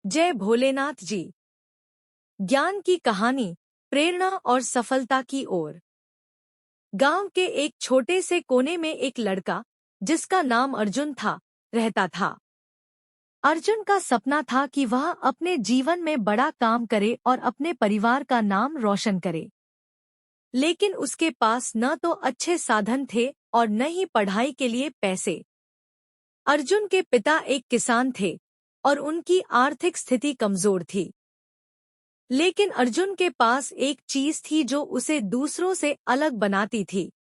जय भोलेनाथ जी। ज्ञान की कहानी, प्रेरणा और सफलता की ओर। गांव के एक छोटे से कोने में एक लड़का, जिसका नाम अर्जुन था, रहता था। अर्जुन का सपना था कि वह अपने जीवन में बड़ा काम करे और अपने परिवार का नाम रोशन करे। लेकिन उसके पास न तो अच्छे साधन थे और न ही पढ़ाई के लिए पैसे। अर्जुन के पिता एक किसान थे और उनकी आर्थिक स्थिति कमजोर थी। लेकिन अर्जुन के पास एक चीज थी जो उसे दूसरों से अलग बनाती थी,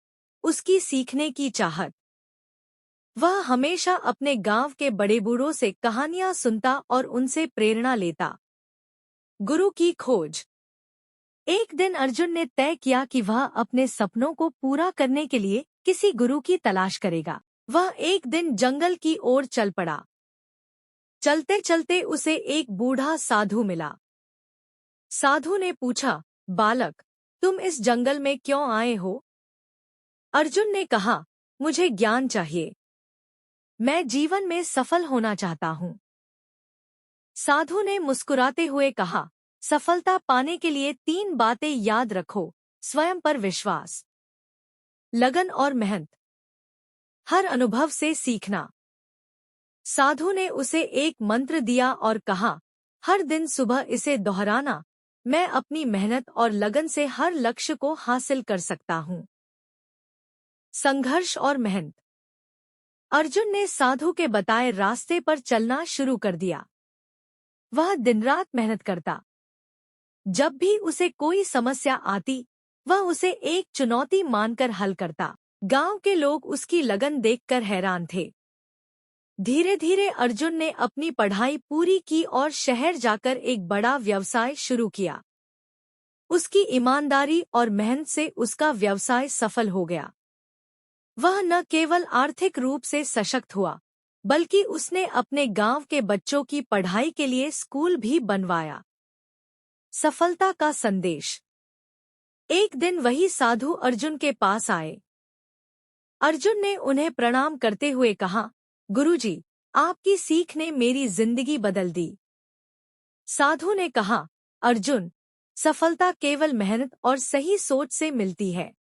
उसकी सीखने की चाहत। वह हमेशा अपने गांव के बड़े बूढ़ों से कहानियां सुनता और उनसे प्रेरणा लेता। गुरु की खोज। एक दिन अर्जुन ने तय किया कि वह अपने सपनों को पूरा करने के लिए किसी गुरु की तलाश करेगा। वह एक दिन जंगल की ओर चल पड़ा। चलते चलते उसे एक बूढ़ा साधु मिला। साधु ने पूछा, बालक, तुम इस जंगल में क्यों आए हो? अर्जुन ने कहा, मुझे ज्ञान चाहिए। मैं जीवन में सफल होना चाहता हूँ। साधु ने मुस्कुराते हुए कहा, सफलता पाने के लिए 3 बातें याद रखो: स्वयं पर विश्वास, लगन और मेहनत, हर अनुभव से सीखना। साधु ने उसे एक मंत्र दिया और कहा, हर दिन सुबह इसे दोहराना, मैं अपनी मेहनत और लगन से हर लक्ष्य को हासिल कर सकता हूँ। संघर्ष और मेहनत। अर्जुन ने साधु के बताए रास्ते पर चलना शुरू कर दिया। वह दिन रात मेहनत करता। जब भी उसे कोई समस्या आती, वह उसे एक चुनौती मानकर हल करता। गांव के लोग उसकी लगन देखकर हैरान थे। धीरे धीरे अर्जुन ने अपनी पढ़ाई पूरी की और शहर जाकर एक बड़ा व्यवसाय शुरू किया। उसकी ईमानदारी और मेहनत से उसका व्यवसाय सफल हो गया। वह न केवल आर्थिक रूप से सशक्त हुआ, बल्कि उसने अपने गांव के बच्चों की पढ़ाई के लिए स्कूल भी बनवाया। सफलता का संदेश। एक दिन वही साधु अर्जुन के पास आए। अर्जुन ने उन्हें प्रणाम करते हुए कहा, गुरुजी, आपकी सीख ने मेरी जिंदगी बदल दी। साधु ने कहा, अर्जुन, सफलता केवल मेहनत और सही सोच से मिलती है।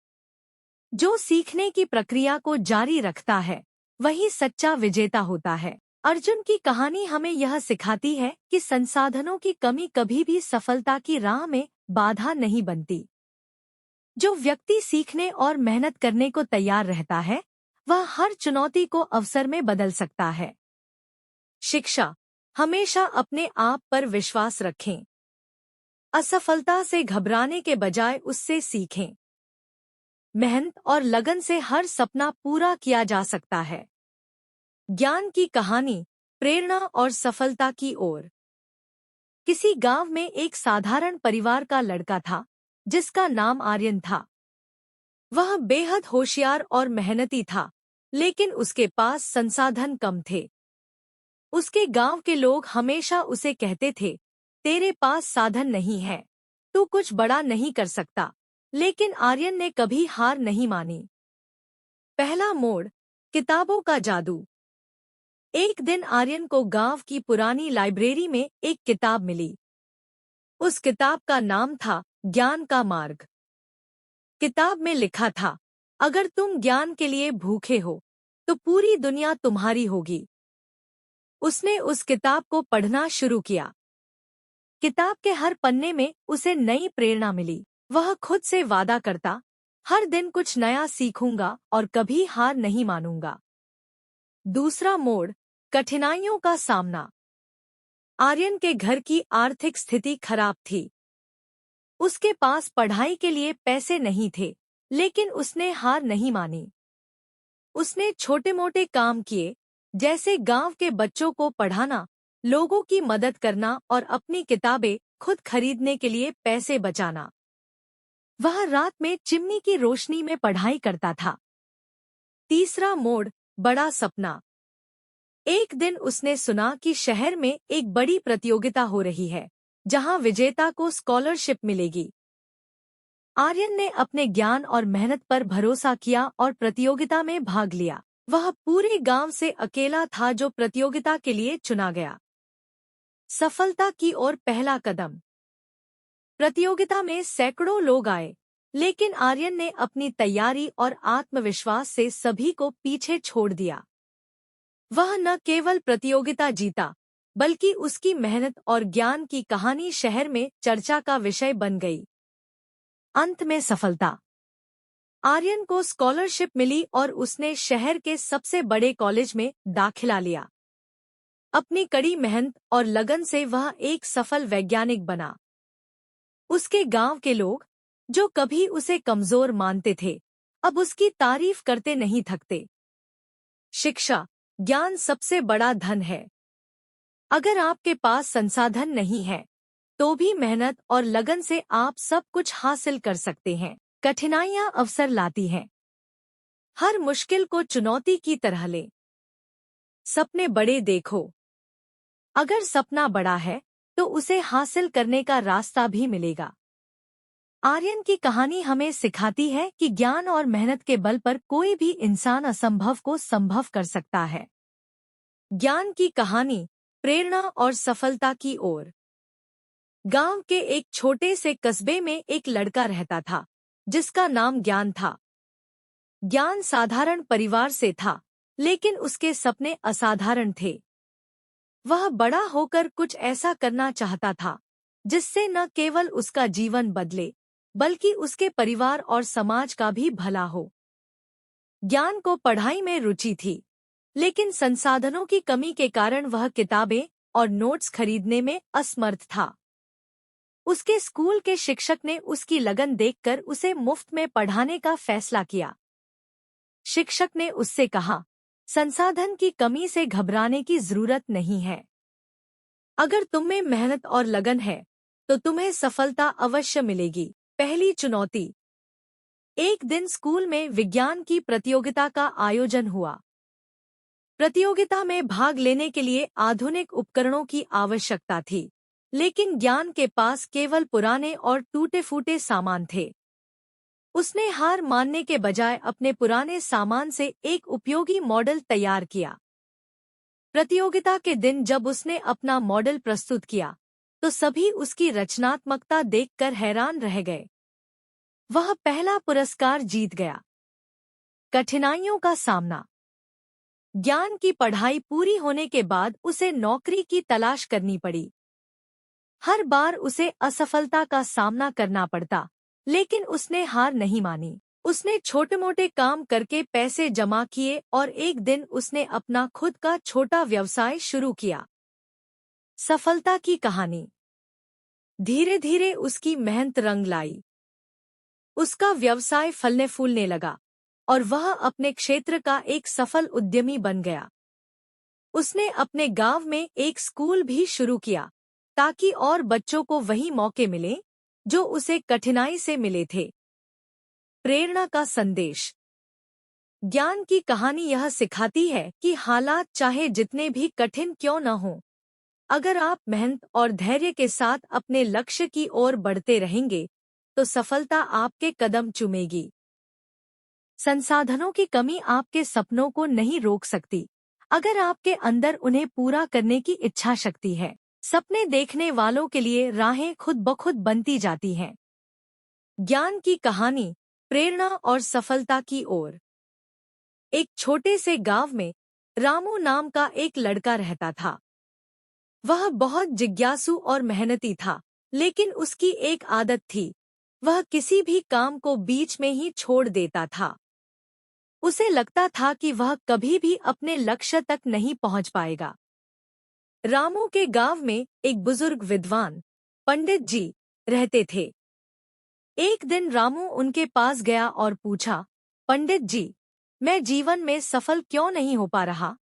जो सीखने की प्रक्रिया को जारी रखता है, वही सच्चा विजेता होता है। अर्जुन की कहानी हमें यह सिखाती है कि संसाधनों की कमी कभी भी सफलता की राह में बाधा नहीं बनती। जो व्यक्ति सीखने और मेहनत करने को तैयार रहता है, वह हर चुनौती को अवसर में बदल सकता है। शिक्षा। हमेशा अपने आप पर विश्वास रखें। असफलता से घबराने के बजाय उससे सीखें। मेहनत और लगन से हर सपना पूरा किया जा सकता है। ज्ञान की कहानी, प्रेरणा और सफलता की ओर। किसी गांव में एक साधारण परिवार का लड़का था, जिसका नाम आर्यन था। वह बेहद होशियार और मेहनती था, लेकिन उसके पास संसाधन कम थे। उसके गांव के लोग हमेशा उसे कहते थे, तेरे पास साधन नहीं है, तू कुछ बड़ा नहीं कर सकता। लेकिन आर्यन ने कभी हार नहीं मानी। पहला मोड़, किताबों का जादू। एक दिन आर्यन को गांव की पुरानी लाइब्रेरी में एक किताब मिली। उस किताब का नाम था ज्ञान का मार्ग। किताब में लिखा था, अगर तुम ज्ञान के लिए भूखे हो, तो पूरी दुनिया तुम्हारी होगी। उसने उस किताब को पढ़ना शुरू किया। किताब के हर पन्ने में उसे नई प्रेरणा मिली। वह खुद से वादा करता, हर दिन कुछ नया सीखूंगा और कभी हार नहीं मानूंगा। दूसरा मोड़, कठिनाइयों का सामना। आर्यन के घर की आर्थिक स्थिति खराब थी। उसके पास पढ़ाई के लिए पैसे नहीं थे, लेकिन उसने हार नहीं मानी। उसने छोटे-मोटे काम किए, जैसे गांव के बच्चों को पढ़ाना, लोगों की मदद करना और अपनी किताबें खुद खरीदने के लिए पैसे बचाना। वह रात में चिमनी की रोशनी में पढ़ाई करता था। तीसरा मोड़, बड़ा सपना। एक दिन उसने सुना कि शहर में एक बड़ी प्रतियोगिता हो रही है, जहां विजेता को स्कॉलरशिप मिलेगी। आर्यन ने अपने ज्ञान और मेहनत पर भरोसा किया और प्रतियोगिता में भाग लिया। वह पूरे गांव से अकेला था जो प्रतियोगिता के लिए चुना गया। सफलता की ओर पहला कदम। प्रतियोगिता में सैकड़ों लोग आए, लेकिन आर्यन ने अपनी तैयारी और आत्मविश्वास से सभी को पीछे छोड़ दिया। वह न केवल प्रतियोगिता जीता, बल्कि उसकी मेहनत और ज्ञान की कहानी शहर में चर्चा का विषय बन गई। अंत में सफलता। आर्यन को स्कॉलरशिप मिली और उसने शहर के सबसे बड़े कॉलेज में दाखिला लिया। अपनी कड़ी मेहनत और लगन से वह एक सफल वैज्ञानिक बना। उसके गांव के लोग, जो कभी उसे कमजोर मानते थे, अब उसकी तारीफ करते नहीं थकते। शिक्षा, ज्ञान सबसे बड़ा धन है। अगर आपके पास संसाधन नहीं है, तो भी मेहनत और लगन से आप सब कुछ हासिल कर सकते हैं। कठिनाइयां अवसर लाती हैं। हर मुश्किल को चुनौती की तरह लें। सपने बड़े देखो। अगर सपना बड़ा है, तो उसे हासिल करने का रास्ता भी मिलेगा। आर्यन की कहानी हमें सिखाती है कि ज्ञान और मेहनत के बल पर कोई भी इंसान असंभव को संभव कर सकता है। ज्ञान की कहानी, प्रेरणा और सफलता की ओर। गांव के एक छोटे से कस्बे में एक लड़का रहता था, जिसका नाम ज्ञान था। ज्ञान साधारण परिवार से था, लेकिन उसके सपने असाधारण थे। वह बड़ा होकर कुछ ऐसा करना चाहता था, जिससे न केवल उसका जीवन बदले, बल्कि उसके परिवार और समाज का भी भला हो। ज्ञान को पढ़ाई में रुचि थी, लेकिन संसाधनों की कमी के कारण वह किताबें और नोट्स खरीदने में असमर्थ था। उसके स्कूल के शिक्षक ने उसकी लगन देखकर उसे मुफ्त में पढ़ाने का फैसला किया। शिक्षक ने उससे कहा, संसाधन की कमी से घबराने की जरूरत नहीं है। अगर तुम में मेहनत और लगन है, तो तुम्हें सफलता अवश्य मिलेगी। पहली चुनौती। एक दिन स्कूल में विज्ञान की प्रतियोगिता का आयोजन हुआ। प्रतियोगिता में भाग लेने के लिए आधुनिक उपकरणों की आवश्यकता थी, लेकिन ज्ञान के पास केवल पुराने और टूटे-फूटे सामान थे। उसने हार मानने के बजाय अपने पुराने सामान से एक उपयोगी मॉडल तैयार किया। प्रतियोगिता के दिन जब उसने अपना मॉडल प्रस्तुत किया, तो सभी उसकी रचनात्मकता देखकर हैरान रह गए। वह पहला पुरस्कार जीत गया। कठिनाइयों का सामना। ज्ञान की पढ़ाई पूरी होने के बाद उसे नौकरी की तलाश करनी पड़ी। हर बार उसे असफलता का सामना करना पड़ता, लेकिन उसने हार नहीं मानी। उसने छोटे-मोटे काम करके पैसे जमा किए और एक दिन उसने अपना खुद का छोटा व्यवसाय शुरू किया। सफलता की कहानी। धीरे-धीरे उसकी मेहनत रंग लाई। उसका व्यवसाय फलने फूलने लगा और वह अपने क्षेत्र का एक सफल उद्यमी बन गया। उसने अपने गांव में एक स्कूल भी शुरू किया, ताकि और बच्चों को वही मौके मिले जो उसे कठिनाई से मिले थे। प्रेरणा का संदेश। ज्ञान की कहानी यह सिखाती है कि हालात चाहे जितने भी कठिन क्यों न हों, अगर आप मेहनत और धैर्य के साथ अपने लक्ष्य की ओर बढ़ते रहेंगे, तो सफलता आपके कदम चूमेगी। संसाधनों की कमी आपके सपनों को नहीं रोक सकती, अगर आपके अंदर उन्हें पूरा करने की इच्छा शक्ति है। सपने देखने वालों के लिए राहें खुद ब खुद बनती जाती हैं। ज्ञान की कहानी, प्रेरणा और सफलता की ओर। एक छोटे से गांव में रामू नाम का एक लड़का रहता था। वह बहुत जिज्ञासु और मेहनती था, लेकिन उसकी एक आदत थी, वह किसी भी काम को बीच में ही छोड़ देता था। उसे लगता था कि वह कभी भी अपने लक्ष्य तक नहीं पहुंच पाएगा। रामू के गांव में एक बुजुर्ग विद्वान, पंडित जी, रहते थे। एक दिन रामू उनके पास गया और पूछा, पंडित जी, मैं जीवन में सफल क्यों नहीं हो पा रहा?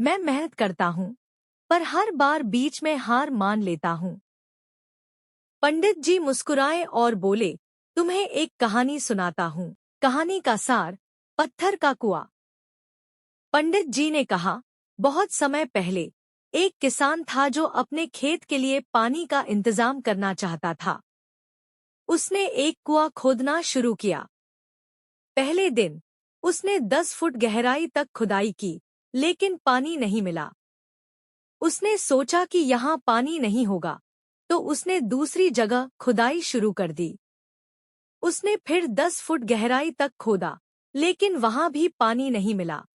मैं मेहनत करता हूँ, पर हर बार बीच में हार मान लेता हूँ। पंडित जी मुस्कुराए और बोले, तुम्हें एक कहानी सुनाता हूँ। कहानी का सार, पत्थर का कुआं। पंडित जी ने कहा, बहुत समय पहले एक किसान था जो अपने खेत के लिए पानी का इंतजाम करना चाहता था। उसने एक कुआं खोदना शुरू किया। पहले दिन उसने 10 फुट गहराई तक खुदाई की, लेकिन पानी नहीं मिला। उसने सोचा कि यहाँ पानी नहीं होगा, तो उसने दूसरी जगह खुदाई शुरू कर दी। उसने फिर 10 फुट गहराई तक खोदा, लेकिन वहां भी पानी नहीं मिला।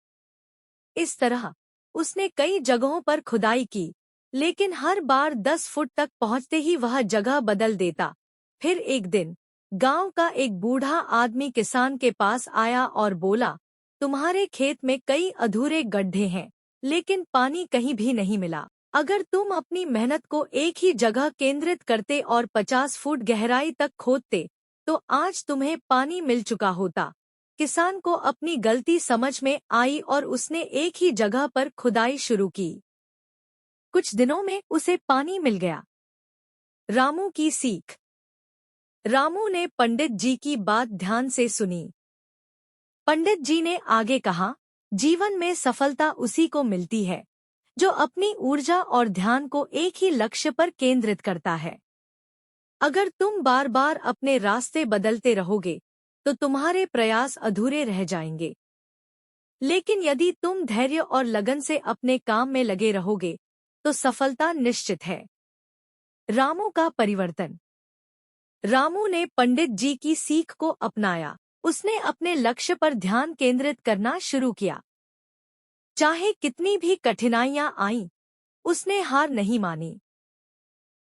इस तरह उसने कई जगहों पर खुदाई की, लेकिन हर बार 10 फुट तक पहुंचते ही वह जगह बदल देता। फिर एक दिन गांव का एक बूढ़ा आदमी किसान के पास आया और बोला, तुम्हारे खेत में कई अधूरे गड्ढे हैं, लेकिन पानी कहीं भी नहीं मिला। अगर तुम अपनी मेहनत को एक ही जगह केंद्रित करते और 50 फुट गहराई तक खोदते, तो आज तुम्हें पानी मिल चुका होता। किसान को अपनी गलती समझ में आई और उसने एक ही जगह पर खुदाई शुरू की। कुछ दिनों में उसे पानी मिल गया। रामू की सीख। रामू ने पंडित जी की बात ध्यान से सुनी। पंडित जी ने आगे कहा, जीवन में सफलता उसी को मिलती है जो अपनी ऊर्जा और ध्यान को एक ही लक्ष्य पर केंद्रित करता है। अगर तुम बार बार अपने रास्ते बदलते रहोगे, तो तुम्हारे प्रयास अधूरे रह जाएंगे। लेकिन यदि तुम धैर्य और लगन से अपने काम में लगे रहोगे, तो सफलता निश्चित है। रामू का परिवर्तन। रामू ने पंडित जी की सीख को अपनाया। उसने अपने लक्ष्य पर ध्यान केंद्रित करना शुरू किया। चाहे कितनी भी कठिनाइयां आईं, उसने हार नहीं मानी।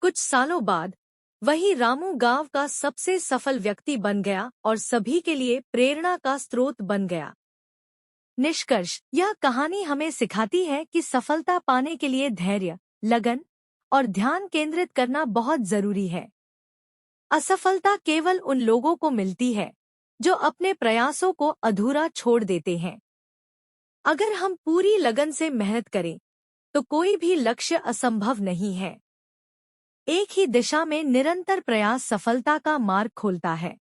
कुछ सालों बाद वही रामू गांव का सबसे सफल व्यक्ति बन गया और सभी के लिए प्रेरणा का स्रोत बन गया। निष्कर्ष, यह कहानी हमें सिखाती है कि सफलता पाने के लिए धैर्य, लगन और ध्यान केंद्रित करना बहुत जरूरी है। असफलता केवल उन लोगों को मिलती है जो अपने प्रयासों को अधूरा छोड़ देते हैं। अगर हम पूरी लगन से मेहनत करें, तो कोई भी लक्ष्य असंभव नहीं है। एक ही दिशा में निरंतर प्रयास सफलता का मार्ग खोलता है।